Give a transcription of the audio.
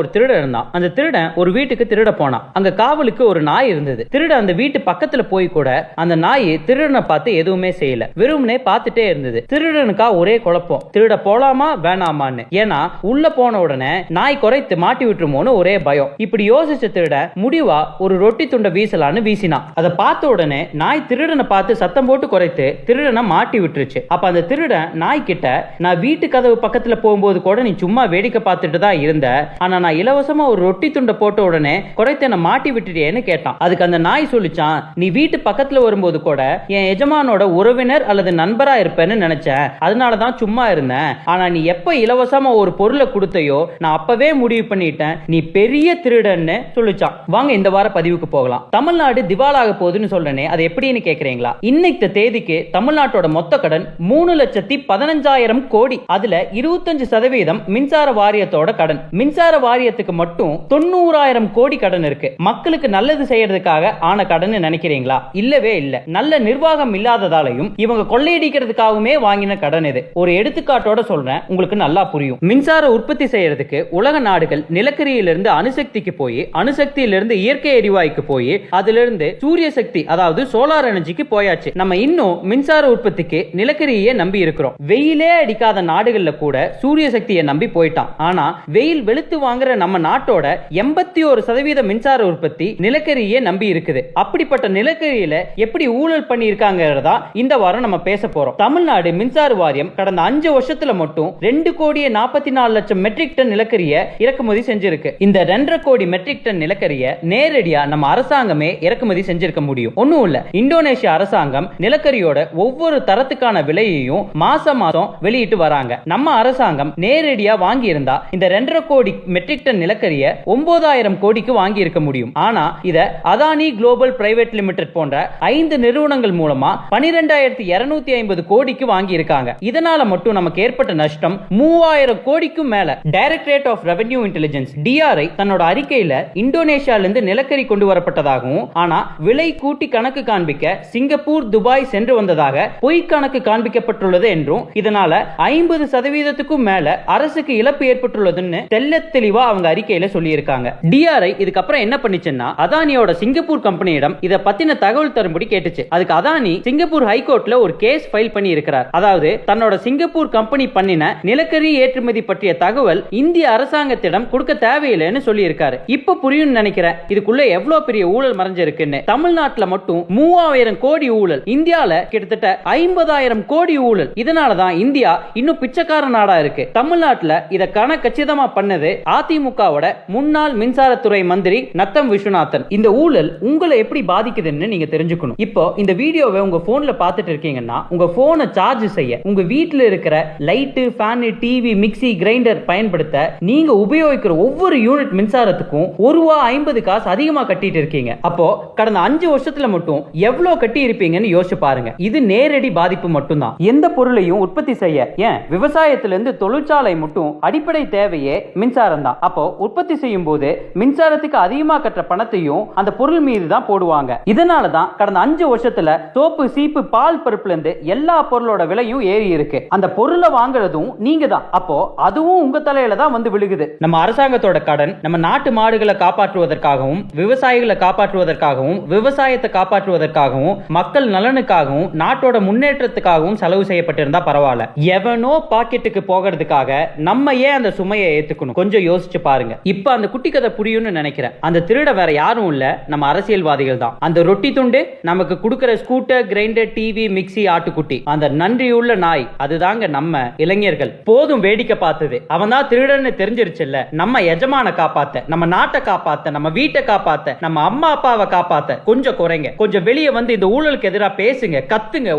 ஒரு திருடன் இருந்தான். அந்த திருடன் ஒரு வீட்டுக்கு திருட போனான். அங்க காவலுக்கு ஒரு நாய் இருந்தது. திருடன் அந்த வீட்டு பக்கத்துல போய் கூட அந்த நாய் திருடனை பார்த்து எதுவுமே செய்யல, வெறும்னே பார்த்துட்டே இருந்தது. திருடனுக்கா ஒரே குழப்பம், திருட போலாமா வேணாமான்னு. ஏன்னா உள்ள போன உடனே நாய் குறைத்து மாட்டி விட்டுருமோன்னு ஒரே பயம். இப்படி யோசிச்ச திருடன் முடிவா ஒரு ரொட்டி துண்டை வீசலான்னு வீசினான். அதை பார்த்த உடனே நாய் திருடனை பார்த்து சத்தம் போட்டு குறைத்து திருடனை மாட்டி விட்டுருச்சு. அப்ப அந்த திருடன் நாய் கிட்ட, நான் வீட்டு கதவு பக்கத்துல போகும்போது கூட நீ சும்மா வேடிக்கை பார்த்துட்டு தான் இருந்த, ஆனா நான் இலவசமா ஒரு ரொட்டி துண்டை போட்ட உடனே குறைத்த மாட்டி விட்டுட்டேன்னு கேட்டான். அதுக்கு அந்த நாய் சொல்லிச்சான், நீ வீட்டு பக்கத்துல வரும்போது கூட என் எஜமானோட உறவினர் அல்லது நண்பரா இருப்பேன்னு நினைச்சேன், அதனாலதான் சும்மா இருந்தேன். ஆனா நீ எப்ப இலவசமா ஒரு பொருளை கொடுத்தையோ நான் அப்பவே முடிவு பண்ணிட்டேன் நீ பெரிய திருடன்னு சொல்லிச்சான். வாங்க இந்த வார பதிவுக்கு போகலாம். தமிழ்நாடு திவாலாக போகுதுன்னு சொல்றேனே, அது எப்படின்னு கேக்குறீங்களா? இன்னைக்கு தேதிக்கு தமிழ்நாட்டோட மொத்த கடன் 3,15,000 கோடி. அதுல 25% மின்சார வாரியத்தோட கடன். மின்சார வாரியத்துக்கு மட்டும் 90,000 கோடி கடன் இருக்கு. மக்களுக்கு நல்லது செய்யறதுக்காக ஆன கடன் நினைக்கிறீங்களா? இல்லவே இல்ல. நல்ல நிர்வாகம் இல்லாததாலையும் இவங்க கொள்ளையடிக்கிறதுக்காகவுமே வாங்கின கடன் இது. ஒரு எடுத்துக்காட்டோட சொல்றேன், உங்களுக்கு நல்லா புரியும். மின்சார உற்பத்தி செய்யறதுக்கு உலக நாடுகள் நிலக்கரியிலிருந்து அணுசக்திக்கு போய், அணுசக்தியிலிருந்து இயற்கை எரிவாயுக்கு போய், அதிலிருந்து சூரிய சக்தி அதாவது சோலார் எனர்ஜிக்கு போயாச்சு. நம்ம இன்னும் மின்சார உற்பத்திக்கு நிலக்கரியை நம்பி இருக்கிறோம். வெயிலே அடிக்காத நாடுகள்ல கூட சூரிய சக்தியை நம்பி போயிட்டான். ஆனா வெயில் வெளுத்து வாங்குற நம்ம நாட்டோட 81% மின்சார உற்பத்தி நிலக்கரியை நம்பி இருக்குது. அப்படிப்பட்ட நிலக்கரியில எப்படி ஊழல் பண்ணி இருக்காங்கறதா இந்த வாரம் நம்ம பேச போறோம். தமிழ்நாடு மின்சார வாரியம் கடந்த 5 வருஷத்துல மட்டும் 2,44,00,000 மெட்ரிக் டன் நிலக்கரியை இறக்குமதி செஞ்சிருக்கு. இந்த 2.5 கோடி மெட்ரிக் டன் நிலக்கரியை நேரடியா நம்ம அரசாங்கமே இறக்குமதி செஞ்சிருக்க முடியும். ஒண்ணும் இல்ல, இந்தோனேஷியா அரசாங்கம் நிலக்கரியோட ஒவ்வொரு தரத்துக்கான விலையையும் மாசம் மாசம் வெளியிட்டு வராங்க. நம்ம அரசாங்கம் நேரடியா வாங்கி இருந்தா இந்த 2.5 கோடி மெட்ரிக் டன் நிலக்கரியை 9,000 கோடிக்கு வாங்கி இருக்க முடியும். ஆனா இத அதானி குளோபல் பிரைவேட் லிமிடெட் போன்ற 5 நிறுவனங்கள் மூலமா 12,250 கோடிக்கு வாங்கி இருக்காங்க. இதனால மட்டும் நமக்கு ஏற்பட்ட நஷ்டம் 3,000 கோடிக்கும் மேல. Directorate of revenue intelligence DRI தன்னோட அறிக்கையில இந்தோனேஷியால இருந்து நிலக்கரி கொண்டு வரப்பட்டதாகவும், ஆனா விலை கூட்டி கணக்கு காண்பிக்க சிங்கப்பூர், துபாய் சென்று வந்ததாக பொய் கணக்கு காண்பிக்கப்பட்டுள்ளது என்றும், இதனால 50%க்கும் மேல அரசுக்கு இழப்பு ஏற்பட்டுள்ளதுன்னு தெல்ல தெளிவா அவங்க அறிக்கையில சொல்லி இருக்காங்க. DRI இதுக்கப்புறம் என்ன பண்ணிச்சுன்னா, அதானியோட சிங்கப்பூர் கம்பெனியிடம் இத பத்தின தகவல் தரும்படி கேட்டுச்சு. அதுக்கு அதானி சிங்கப்பூர் ஹைகோர்ட்ல ஒரு கேஸ் ஃபைல் பண்ணி இருக்கிறார். அதாவது தன்னோட சிங்கப்பூர் கம்பெனி பண்ணின நிலக்கரி ஏற்றுமதி பற்றிய தகவல் இந்திய அரசாங்கத்திடம் கொடுக்க தேவையில்லைன்னு சொல்லி இருக்காரு. இப்ப புரியும் நினைக்கிறேன் இதுக்குள்ள எவ்வளவு பெரிய ஊழல் மறைஞ்சிருக்குன்னு. தமிழ்நாட்டுல மட்டும் 3,000 கோடி ஊழல், இந்தியால கிட்டத்தட்ட 50,000 கோடி ஊழல். இதனாலதான் இந்தியா இன்னும் பிச்சைக்கார நாடா இருக்கு. தமிழ்நாட்டுல இத கச்சிதமா பண்ணது அதிமுகவோட முன்னாள் மின்சாரத்துறை மந்திரி நத்தம் விஸ்வநாதன். இந்த ஊழல் உங்களை எப்படி பாதிக்குதுன்னு நீங்க தெரிஞ்சுக்கணும். இப்போ இந்த வீடியோவை உங்க போன்ல பார்த்துட்டு இருக்கீங்கன்னா, உங்க போனை சார்ஜ் செய்ய உங்க வீட்டுல இருக்கிற light, fan, TV, mixie, grinder பயன்படுத்த நீங்க உபயோகிக்கிற ஒவ்வொரு யூனிட் மின்சாரத்துக்கும் ₹1.50 அதிகமா கட்டிட்டு இருக்கீங்க. அப்போ கடந்த 5 வருஷத்துல மட்டும் எவ்வளவு கட்டி இருப்பீங்கன்னு யோசிச்சு பாருங்க. இது நேரடி பாதிப்பு மட்டும்தான். எந்த பொருளையும் உற்பத்தி செய்ய, ஏன் விவசாயத்திலிருந்து தொழிற்சாலை மட்டும் அடிப்படை தேவையே மின்சாரம் தான். அப்போ உற்பத்தி செய்யும் போது மின்சாரத்துக்கு அதிகமா கட்டுற பணத்தையும் அந்த பொருள் மீது தான் போடுவாங்க. இதனால தான் கடந்த 5 வருஷத்துல சோப்பு, சீப்பு, பால் பருப்புல இருந்து எல்லா பொருளோட விலையும் ஏறி இருக்கு. அந்த பொருளை வாங்குறதும் நீங்க தான். அப்போ அதுவும் உங்க தலையில தான் வந்து விழுகுது. நம்ம அரசாங்கத்தோட கடன் நம்ம நாட்டு மாடுகளை காப்பாற்றுவதற்காகவும், விவசாயிகளை காப்பாற்றுவதற்காகவும், விவசாயத்தை காப்பாற்றுவதற்காகவும், மக்கள் நலனுக்காகவும், நாட்டோட முன்னேற்றத்துக்காகவும் செலவு செய்யப்பட்டிருந்தா பரவாயில்ல. எவனோ பாக்கெட்டுக்கு போகிறதுக்காக நம்ம ஏன் அந்த சுமையை ஏத்துக்கணும்? கொஞ்சம் யோசிச்சு பாருங்க. இப்ப அந்த குட்டி கதை புரியும்னு நினைக்கிறேன். அந்த திருட வேற யாரும் இல்ல, நம்ம அரசியல்வாதிகள் தான். அந்த ரொட்டி துண்டு நமக்கு கொடுக்கிற ஸ்கூட்டர், கிரைண்டர், டிவி, மிக்ஸி, ஆட்டுக்குட்டி, அந்த நன்றியுள்ள நாய், அதுதாங்க நம்ம இளைஞர்கள். போதும் வேடிக்கை பார்த்தது. அவன் தான் திருடன்னு தெரிஞ்சிருச்சுல்ல. நம்ம எஜமான காப்பாத்த, நம்ம நாட்டை காப்பாத்த, நம்ம வீட்டை காப்பாத்த, நம்ம அம்மா அப்பாவை காப்பாத்த கொஞ்சம் குறைங்க. கொஞ்சம் வெளியே வந்து இந்த ஊழலுக்கு எதிராக பேசுங்க, கத்துங்க.